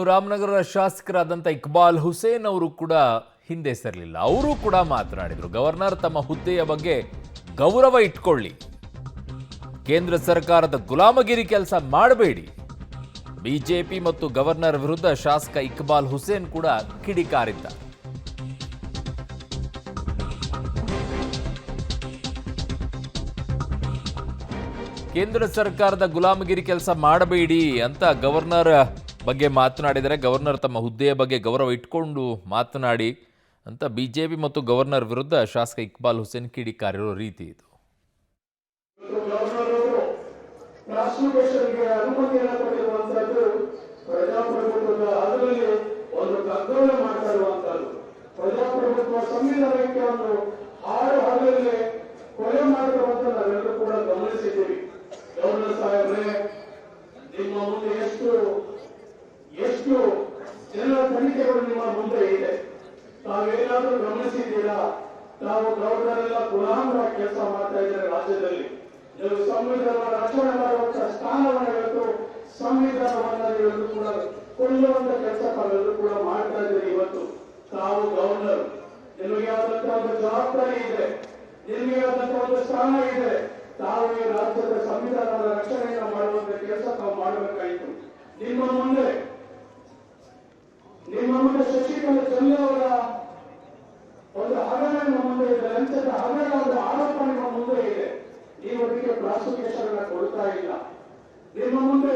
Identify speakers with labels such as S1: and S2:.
S1: ಇನ್ನು ರಾಮನಗರ ಶಾಸಕರಾದಂಥ ಇಕ್ಬಾಲ್ ಹುಸೇನ್ ಅವರು ಕೂಡ ಹಿಂದೆ ಸರಿಲಿಲ್ಲ. ಅವರು ಕೂಡ ಮಾತನಾಡಿದರು. ಗವರ್ನರ್ ತಮ್ಮ ಹುದ್ದೆಯ ಬಗ್ಗೆ ಗೌರವ ಇಟ್ಕೊಳ್ಳಿ, ಕೇಂದ್ರ ಸರ್ಕಾರದ ಗುಲಾಮಗಿರಿ ಕೆಲಸ ಮಾಡಬೇಡಿ. ಬಿಜೆಪಿ ಮತ್ತು ಗವರ್ನರ್ ವಿರುದ್ಧ ಶಾಸಕ ಇಕ್ಬಾಲ್ ಹುಸೇನ್ ಕೂಡ ಕಿಡಿಕಾರಿದ್ದಾರೆ. ಕೇಂದ್ರ ಸರ್ಕಾರದ ಗುಲಾಮಗಿರಿ ಕೆಲಸ ಮಾಡಬೇಡಿ ಅಂತ ಗವರ್ನರ್ ಬಗ್ಗೆ ಮಾತನಾಡಿದರೆ, ಗವರ್ನರ್ ತಮ್ಮ ಹುದ್ದೆಯ ಬಗ್ಗೆ ಗೌರವ ಇಟ್ಕೊಂಡು ಮಾತನಾಡಿ ಅಂತ ಬಿಜೆಪಿ ಮತ್ತು ಗವರ್ನರ್ ವಿರುದ್ಧ ಶಾಸಕ ಇಕ್ಬಾಲ್ ಹುಸೇನ್ ಕಿಡಿಕಾರಿರೋ ರೀತಿ ಇದು.
S2: ಪ್ರಜಾಪ್ರಭುತ್ವ ಸಂವಿಧಾನಕ್ಕೆ ಒಂದು ಹಾಡು ಹಾಡಲೇ ಕೊಲೆ ಮಾಡಿರುವಂತ ನಾವೆಲ್ಲರೂ ಕೂಡ ಗಮನಿಸಿದ್ದೀವಿ. ಗವರ್ನರ್ ಸಾಹೇಬ್ರೆ, ನಿಮ್ಮ ಮುಂದೆ ಎಷ್ಟು ಜನರ ತನಿಖೆಗಳು ನಿಮ್ಮ ಮುಂದೆ ಇದೆ. ತಾವೇನಾದ್ರೂ ಗಮನಿಸಿದ್ದೀರಾ? ತಾವು ಗವರ್ನರ್ ಎಲ್ಲ ಗುಲಾಮರಾಗಿ ಕೆಲಸ ಮಾಡ್ತಾ ಇದ್ದಾರೆ ರಾಜ್ಯದಲ್ಲಿ. ನೀವು ಸಂವಿಧಾನ ರಕ್ಷಣೆ ಮಾಡುವಂತ ಸ್ಥಾನವನ್ನು ಇವತ್ತು ಸಂವಿಧಾನವನ್ನ ಇವತ್ತು ಕೂಡ ಕೊಳ್ಳುವಂತ ಕೆಲಸ ತಾವೆಲ್ಲರೂ ಕೂಡ ಮಾಡ್ತಾ ಇದ್ದೀರಿ. ಇವತ್ತು ತಾವು ಗವರ್ನರ್, ನಿಮಗೆ ಆದಂತಹ ಒಂದು ಜವಾಬ್ದಾರಿ ಇದೆ, ನಿಮಗೆ ಆದಂತಹ ಒಂದು ಸ್ಥಾನ ಇದೆ. ತಾವು ಈ ರಾಜ್ಯದ ಸಂವಿಧಾನದ ರಕ್ಷಣೆಯನ್ನು ಮಾಡುವಂತ ಕೆಲಸ ತಾವು ಮಾಡಬೇಕಾಯಿತು. ನಿಮ್ಮ ಮುಂದೆ ಶಶಿಕಲಾ ಜೊಲ್ಲೆ ಅವರ ಒಂದು ಹಗರಣ ನಿಮ್ಮ ಮುಂದೆ ಇದೆ, ಲಂಚದ ಹಗರಣ ಒಂದು ಆರೋಪ ನಿಮ್ಮ ಮುಂದೆ ಇದೆ. ನೀವು ಅದಕ್ಕೆ ಪ್ರಾಸಿಕ್ಯೂಷನ್ ಕೊಡ್ತಾ ಇಲ್ಲ. ನಿಮ್ಮ ಮುಂದೆ